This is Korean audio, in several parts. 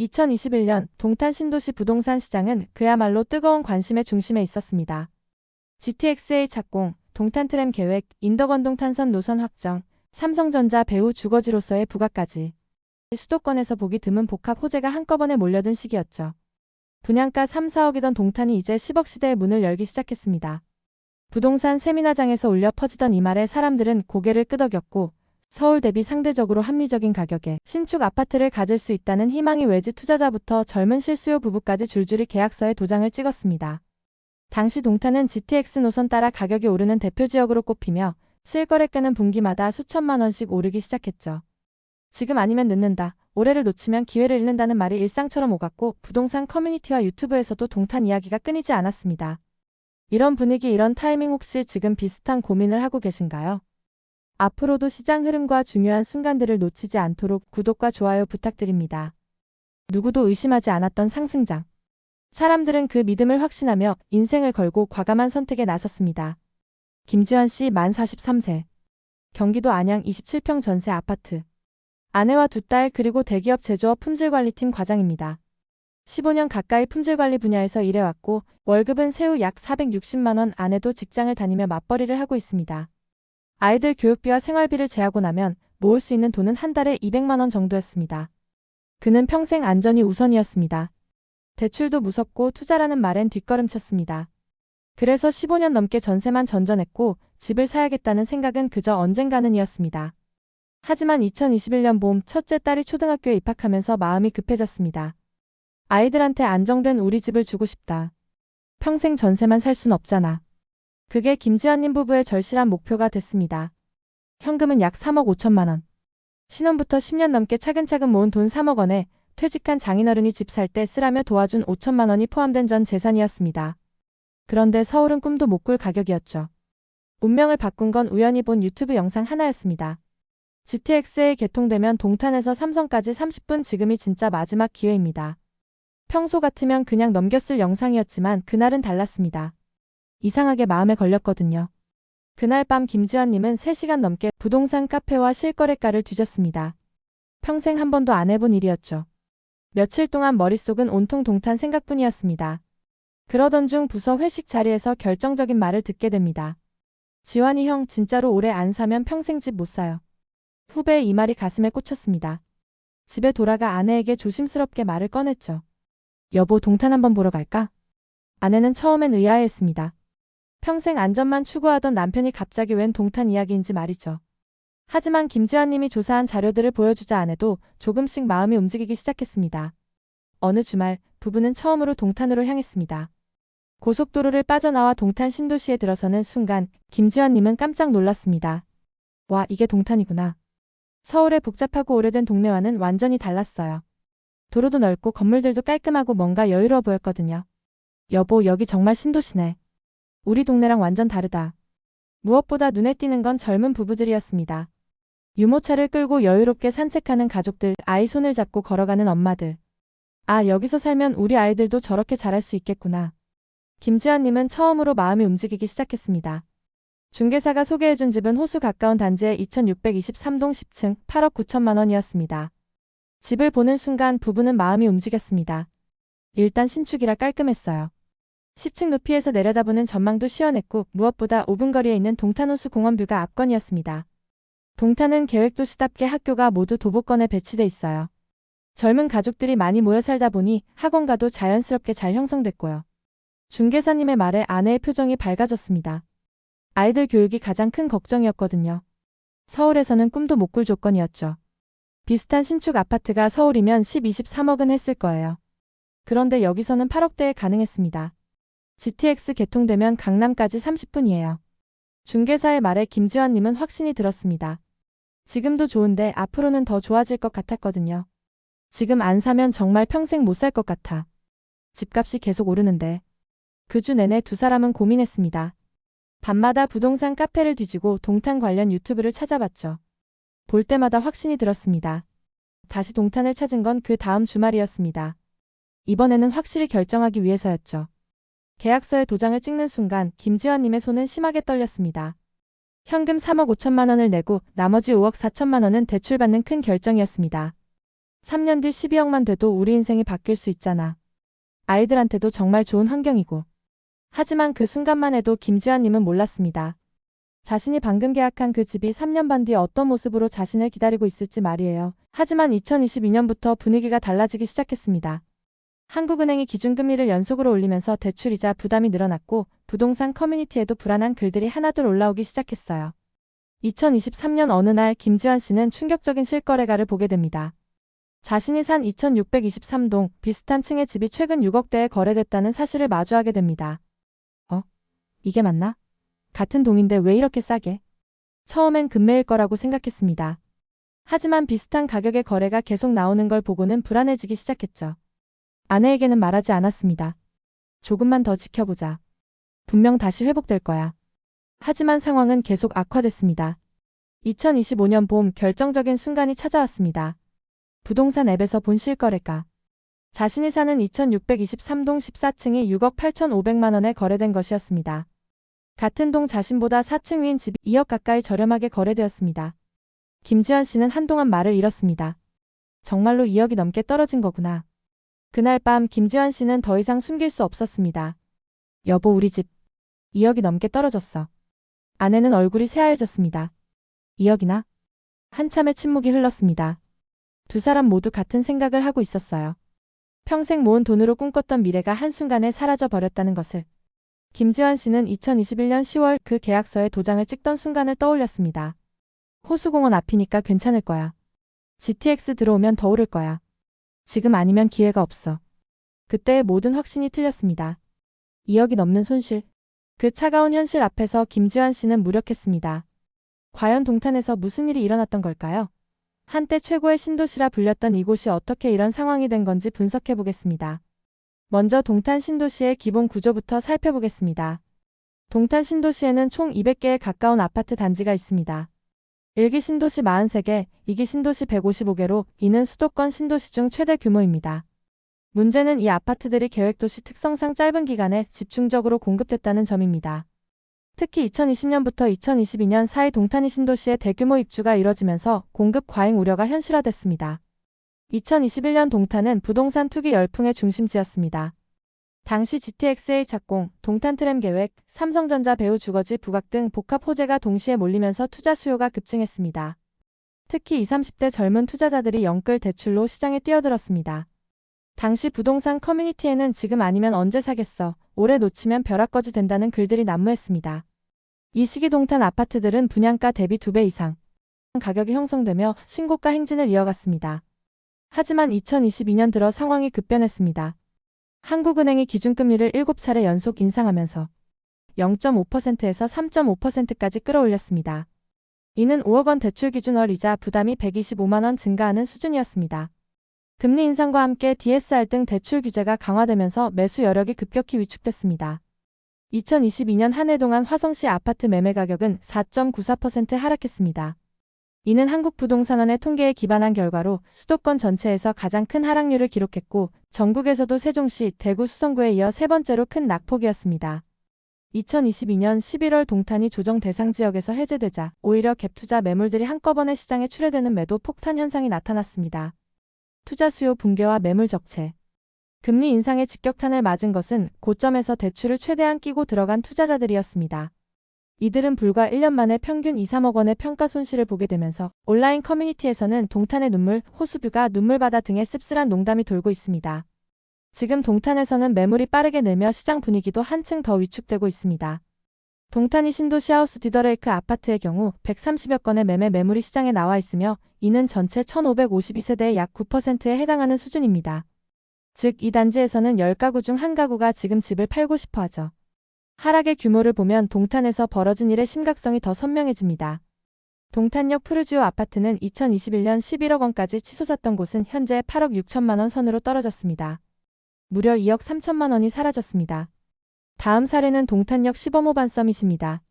2021년 동탄 신도시 부동산 시장은 그야말로 뜨거운 관심의 중심에 있었습니다. GTX-A 착공, 동탄 트램 계획, 인덕원동 탄선 노선 확정, 삼성전자 배후 주거지로서의 부각까지 수도권에서 보기 드문 복합 호재가 한꺼번에 몰려든 시기였죠. 분양가 3, 4억이던 동탄이 이제 10억 시대의 문을 열기 시작했습니다. 부동산 세미나장에서 울려 퍼지던 이 말에 사람들은 고개를 끄덕였고 서울 대비 상대적으로 합리적인 가격에 신축 아파트를 가질 수 있다는 희망이 외지 투자자부터 젊은 실수요 부부까지 줄줄이 계약서에 도장을 찍었습니다. 당시 동탄은 GTX 노선 따라 가격이 오르는 대표 지역으로 꼽히며 실거래가는 분기마다 수천만 원씩 오르기 시작했죠. 지금 아니면 늦는다, 올해를 놓치면 기회를 잃는다는 말이 일상처럼 오갔고 부동산 커뮤니티와 유튜브에서도 동탄 이야기가 끊이지 않았습니다. 이런 분위기, 이런 타이밍, 혹시 지금 비슷한 고민을 하고 계신가요? 앞으로도 시장 흐름과 중요한 순간들을 놓치지 않도록 구독과 좋아요 부탁드립니다. 누구도 의심하지 않았던 상승장. 사람들은 그 믿음을 확신하며 인생을 걸고 과감한 선택에 나섰습니다. 김지환 씨 만 43세. 경기도 안양 27평 전세 아파트. 아내와 두 딸 그리고 대기업 제조업 품질관리팀 과장입니다. 15년 가까이 품질관리 분야에서 일해왔고 월급은 세후 약 460만 원, 아내도 직장을 다니며 맞벌이를 하고 있습니다. 아이들 교육비와 생활비를 제하고 나면 모을 수 있는 돈은 한 달에 200만 원 정도였습니다. 그는 평생 안전이 우선이었습니다. 대출도 무섭고 투자라는 말엔 뒷걸음쳤습니다. 그래서 15년 넘게 전세만 전전했고 집을 사야겠다는 생각은 그저 언젠가는이었습니다. 하지만 2021년 봄 첫째 딸이 초등학교에 입학하면서 마음이 급해졌습니다. 아이들한테 안정된 우리 집을 주고 싶다. 평생 전세만 살 순 없잖아. 그게 김지환님 부부의 절실한 목표가 됐습니다. 현금은 약 3억 5천만 원. 신혼부터 10년 넘게 차근차근 모은 돈 3억 원에 퇴직한 장인어른이 집 살 때 쓰라며 도와준 5천만 원이 포함된 전 재산이었습니다. 그런데 서울은 꿈도 못 꿀 가격이었죠. 운명을 바꾼 건 우연히 본 유튜브 영상 하나였습니다. GTX-A 개통되면 동탄에서 삼성까지 30분, 지금이 진짜 마지막 기회입니다. 평소 같으면 그냥 넘겼을 영상이었지만 그날은 달랐습니다. 이상하게 마음에 걸렸거든요. 그날 밤 김지환님은 3시간 넘게 부동산 카페와 실거래가를 뒤졌습니다. 평생 한 번도 안 해본 일이었죠. 며칠 동안 머릿속은 온통 동탄 생각뿐이었습니다. 그러던 중 부서 회식 자리에서 결정적인 말을 듣게 됩니다. 지환이 형, 진짜로 올해 안 사면 평생 집 못 사요. 후배의 이 말이 가슴에 꽂혔습니다. 집에 돌아가 아내에게 조심스럽게 말을 꺼냈죠. 여보, 동탄 한번 보러 갈까? 아내는 처음엔 의아해했습니다. 평생 안전만 추구하던 남편이 갑자기 웬 동탄 이야기인지 말이죠. 하지만 김지환님이 조사한 자료들을 보여주자 아내도 조금씩 마음이 움직이기 시작했습니다. 어느 주말 부부는 처음으로 동탄으로 향했습니다. 고속도로를 빠져나와 동탄 신도시에 들어서는 순간 김지환님은 깜짝 놀랐습니다. 와, 이게 동탄이구나. 서울의 복잡하고 오래된 동네와는 완전히 달랐어요. 도로도 넓고 건물들도 깔끔하고 뭔가 여유로워 보였거든요. 여보, 여기 정말 신도시네. 우리 동네랑 완전 다르다. 무엇보다 눈에 띄는 건 젊은 부부들이었습니다. 유모차를 끌고 여유롭게 산책하는 가족들, 아이 손을 잡고 걸어가는 엄마들. 아, 여기서 살면 우리 아이들도 저렇게 자랄 수 있겠구나. 김지환님은 처음으로 마음이 움직이기 시작했습니다. 중개사가 소개해준 집은 호수 가까운 단지의 2623동 10층 8억 9천만 원이었습니다. 집을 보는 순간 부부는 마음이 움직였습니다. 일단 신축이라 깔끔했어요. 10층 높이에서 내려다보는 전망도 시원했고 무엇보다 5분 거리에 있는 동탄호수 공원뷰가 압권이었습니다. 동탄은 계획도시답게 학교가 모두 도보권에 배치돼 있어요. 젊은 가족들이 많이 모여 살다 보니 학원가도 자연스럽게 잘 형성됐고요. 중개사님의 말에 아내의 표정이 밝아졌습니다. 아이들 교육이 가장 큰 걱정이었거든요. 서울에서는 꿈도 못 꿀 조건이었죠. 비슷한 신축 아파트가 서울이면 10, 23억은 했을 거예요. 그런데 여기서는 8억대에 가능했습니다. GTX 개통되면 강남까지 30분이에요. 중개사의 말에 김지환님은 확신이 들었습니다. 지금도 좋은데 앞으로는 더 좋아질 것 같았거든요. 지금 안 사면 정말 평생 못 살 것 같아. 집값이 계속 오르는데. 그 주 내내 두 사람은 고민했습니다. 밤마다 부동산 카페를 뒤지고 동탄 관련 유튜브를 찾아봤죠. 볼 때마다 확신이 들었습니다. 다시 동탄을 찾은 건 그 다음 주말이었습니다. 이번에는 확실히 결정하기 위해서였죠. 계약서에 도장을 찍는 순간 김지환님의 손은 심하게 떨렸습니다. 현금 3억 5천만 원을 내고 나머지 5억 4천만 원은 대출받는 큰 결정이었습니다. 3년 뒤 12억만 돼도 우리 인생이 바뀔 수 있잖아. 아이들한테도 정말 좋은 환경이고. 하지만 그 순간만 해도 김지환님은 몰랐습니다. 자신이 방금 계약한 그 집이 3년 반 뒤 어떤 모습으로 자신을 기다리고 있을지 말이에요. 하지만 2022년부터 분위기가 달라지기 시작했습니다. 한국은행이 기준금리를 연속으로 올리면서 대출이자 부담이 늘어났고 부동산 커뮤니티에도 불안한 글들이 하나둘 올라오기 시작했어요. 2023년 어느 날 김지환 씨는 충격적인 실거래가를 보게 됩니다. 자신이 산 2623동 비슷한 층의 집이 최근 6억대에 거래됐다는 사실을 마주하게 됩니다. 이게 맞나? 같은 동인데 왜 이렇게 싸게? 처음엔 금매일 거라고 생각했습니다. 하지만 비슷한 가격의 거래가 계속 나오는 걸 보고는 불안해지기 시작했죠. 아내에게는 말하지 않았습니다. 조금만 더 지켜보자. 분명 다시 회복될 거야. 하지만 상황은 계속 악화됐습니다. 2025년 봄 결정적인 순간이 찾아왔습니다. 부동산 앱에서 본 실거래가. 자신이 사는 2623동 14층이 6억 8,500만 원에 거래된 것이었습니다. 같은 동 자신보다 4층 위인 집이 2억 가까이 저렴하게 거래되었습니다. 김지환 씨는 한동안 말을 잃었습니다. 정말로 2억이 넘게 떨어진 거구나. 그날 밤 김지환 씨는 더 이상 숨길 수 없었습니다. 여보, 우리 집 2억이 넘게 떨어졌어. 아내는 얼굴이 새하얘졌습니다. 2억이나? 한참의 침묵이 흘렀습니다. 두 사람 모두 같은 생각을 하고 있었어요. 평생 모은 돈으로 꿈꿨던 미래가 한순간에 사라져 버렸다는 것을. 김지환 씨는 2021년 10월 그 계약서에 도장을 찍던 순간을 떠올렸습니다. 호수공원 앞이니까 괜찮을 거야. GTX 들어오면 더 오를 거야. 지금 아니면 기회가 없어. 그때의 모든 확신이 틀렸습니다. 2억이 넘는 손실. 그 차가운 현실 앞에서 김지환 씨는 무력했습니다. 과연 동탄에서 무슨 일이 일어났던 걸까요? 한때 최고의 신도시라 불렸던 이곳이 어떻게 이런 상황이 된 건지 분석해 보겠습니다. 먼저 동탄 신도시의 기본 구조부터 살펴보겠습니다. 동탄 신도시에는 총 200개에 가까운 아파트 단지가 있습니다. 1기 신도시 43개, 2기 신도시 155개로 이는 수도권 신도시 중 최대 규모입니다. 문제는 이 아파트들이 계획도시 특성상 짧은 기간에 집중적으로 공급됐다는 점입니다. 특히 2020년부터 2022년 사이 동탄이 신도시에 대규모 입주가 이뤄지면서 공급 과잉 우려가 현실화됐습니다. 2021년 동탄은 부동산 투기 열풍의 중심지였습니다. 당시 GTXA 착공, 동탄 트램 계획, 삼성전자 배후 주거지 부각 등 복합 호재가 동시에 몰리면서 투자 수요가 급증했습니다. 특히 20, 30대 젊은 투자자들이 영끌 대출로 시장에 뛰어들었습니다. 당시 부동산 커뮤니티에는 지금 아니면 언제 사겠어, 올해 놓치면 벼락거지 된다는 글들이 난무했습니다. 이 시기 동탄 아파트들은 분양가 대비 2배 이상 가격이 형성되며 신고가 행진을 이어갔습니다. 하지만 2022년 들어 상황이 급변했습니다. 한국은행이 기준금리를 7차례 연속 인상하면서 0.5%에서 3.5%까지 끌어올렸습니다. 이는 5억 원 대출 기준 월 이자 부담이 125만 원 증가하는 수준이었습니다. 금리 인상과 함께 DSR 등 대출 규제가 강화되면서 매수 여력이 급격히 위축됐습니다. 2022년 한 해 동안 화성시 아파트 매매 가격은 4.94% 하락했습니다. 이는 한국부동산원의 통계에 기반한 결과로 수도권 전체에서 가장 큰 하락률을 기록했고 전국에서도 세종시, 대구, 수성구에 이어 세 번째로 큰 낙폭이었습니다. 2022년 11월 동탄이 조정 대상 지역에서 해제되자 오히려 갭투자 매물들이 한꺼번에 시장에 출회되는 매도 폭탄 현상이 나타났습니다. 투자 수요 붕괴와 매물 적체. 금리 인상의 직격탄을 맞은 것은 고점에서 대출을 최대한 끼고 들어간 투자자들이었습니다. 이들은 불과 1년 만에 평균 2, 3억 원의 평가 손실을 보게 되면서 온라인 커뮤니티에서는 동탄의 눈물, 호수뷰가 눈물바다 등의 씁쓸한 농담이 돌고 있습니다. 지금 동탄에서는 매물이 빠르게 늘며 시장 분위기도 한층 더 위축되고 있습니다. 동탄이 신도시 하우스 디더레이크 아파트의 경우 130여 건의 매물이 시장에 나와 있으며 이는 전체 1552세대의 약 9%에 해당하는 수준입니다. 즉 이 단지에서는 10가구 중 1가구가 지금 집을 팔고 싶어 하죠. 하락의 규모를 보면 동탄에서 벌어진 일의 심각성이 더 선명해집니다. 동탄역 푸르지오 아파트는 2021년 11억 원까지 치솟았던 곳은 현재 8억 6천만 원 선으로 떨어졌습니다. 무려 2억 3천만 원이 사라졌습니다. 다음 사례는 동탄역 시범호반 서밋입니다.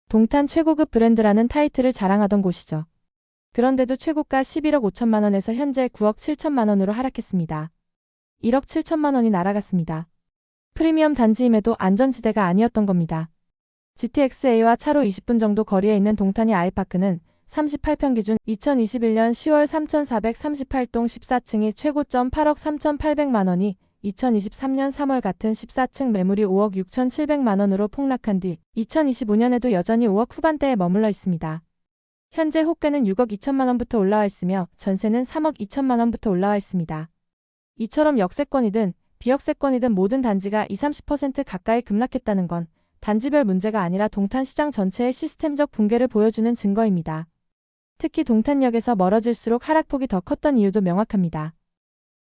동탄 최고급 브랜드라는 타이틀을 자랑하던 곳이죠. 그런데도 최고가 11억 5천만 원에서 현재 9억 7천만 원으로 하락했습니다. 1억 7천만 원이 날아갔습니다. 프리미엄 단지임에도 안전지대가 아니었던 겁니다. GTX-A와 차로 20분 정도 거리에 있는 동탄이 아이파크는 38평 기준 2021년 10월 3,438동 14층이 최고점 8억 3,800만 원이 2023년 3월 같은 14층 매물이 5억 6,700만 원으로 폭락한 뒤 2025년에도 여전히 5억 후반대에 머물러 있습니다. 현재 호가는 6억 2천만 원부터 올라와 있으며 전세는 3억 2천만 원부터 올라와 있습니다. 이처럼 역세권이든 비역세권이든 모든 단지가 20-30% 가까이 급락했다는 건 단지별 문제가 아니라 동탄 시장 전체의 시스템적 붕괴를 보여주는 증거입니다. 특히 동탄역에서 멀어질수록 하락폭이 더 컸던 이유도 명확합니다.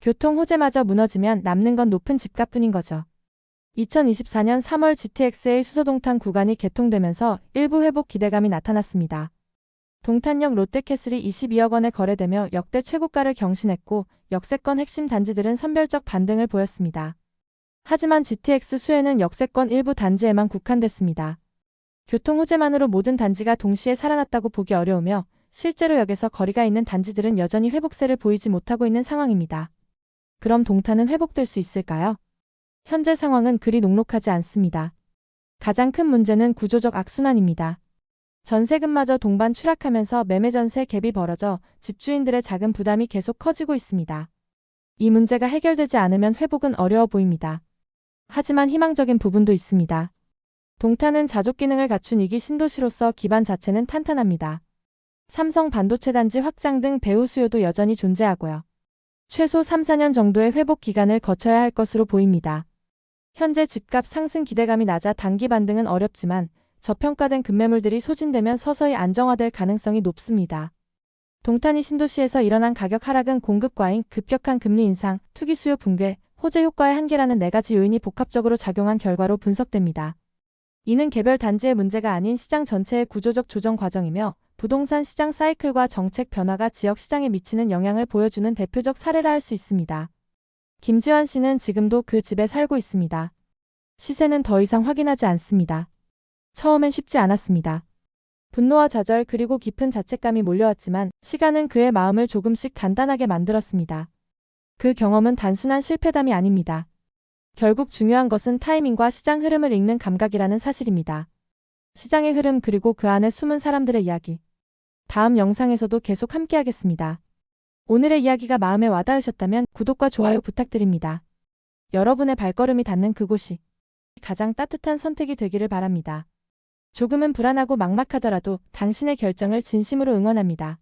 교통 호재마저 무너지면 남는 건 높은 집값뿐인 거죠. 2024년 3월 GTXA 수서동탄 구간이 개통되면서 일부 회복 기대감이 나타났습니다. 동탄역 롯데캐슬이 22억 원에 거래되며 역대 최고가를 경신했고 역세권 핵심 단지들은 선별적 반등을 보였습니다. 하지만 GTX 수혜는 역세권 일부 단지에만 국한됐습니다. 교통 호재만으로 모든 단지가 동시에 살아났다고 보기 어려우며 실제로 역에서 거리가 있는 단지들은 여전히 회복세를 보이지 못하고 있는 상황입니다. 그럼 동탄은 회복될 수 있을까요? 현재 상황은 그리 녹록하지 않습니다. 가장 큰 문제는 구조적 악순환입니다. 전세금마저 동반 추락하면서 매매 전세 갭이 벌어져 집주인들의 자금 부담이 계속 커지고 있습니다. 이 문제가 해결되지 않으면 회복은 어려워 보입니다. 하지만 희망적인 부분도 있습니다. 동탄은 자족 기능을 갖춘 이기 신도시로서 기반 자체는 탄탄합니다. 삼성 반도체 단지 확장 등 배후 수요도 여전히 존재하고요. 최소 3-4년 정도의 회복 기간을 거쳐야 할 것으로 보입니다. 현재 집값 상승 기대감이 낮아 단기 반등은 어렵지만 저평가된 급매물들이 소진되면 서서히 안정화될 가능성이 높습니다. 동탄이 신도시에서 일어난 가격 하락은 공급 과잉, 급격한 금리 인상, 투기 수요 붕괴, 호재 효과의 한계라는 4가지 요인이 복합적으로 작용한 결과로 분석됩니다. 이는 개별 단지의 문제가 아닌 시장 전체의 구조적 조정 과정이며 부동산 시장 사이클과 정책 변화가 지역 시장에 미치는 영향을 보여주는 대표적 사례라 할 수 있습니다. 김지환 씨는 지금도 그 집에 살고 있습니다. 시세는 더 이상 확인하지 않습니다. 처음엔 쉽지 않았습니다. 분노와 좌절 그리고 깊은 자책감이 몰려왔지만 시간은 그의 마음을 조금씩 단단하게 만들었습니다. 그 경험은 단순한 실패담이 아닙니다. 결국 중요한 것은 타이밍과 시장 흐름을 읽는 감각이라는 사실입니다. 시장의 흐름 그리고 그 안에 숨은 사람들의 이야기. 다음 영상에서도 계속 함께하겠습니다. 오늘의 이야기가 마음에 와닿으셨다면 구독과 좋아요 부탁드립니다. 여러분의 발걸음이 닿는 그곳이 가장 따뜻한 선택이 되기를 바랍니다. 조금은 불안하고 막막하더라도 당신의 결정을 진심으로 응원합니다.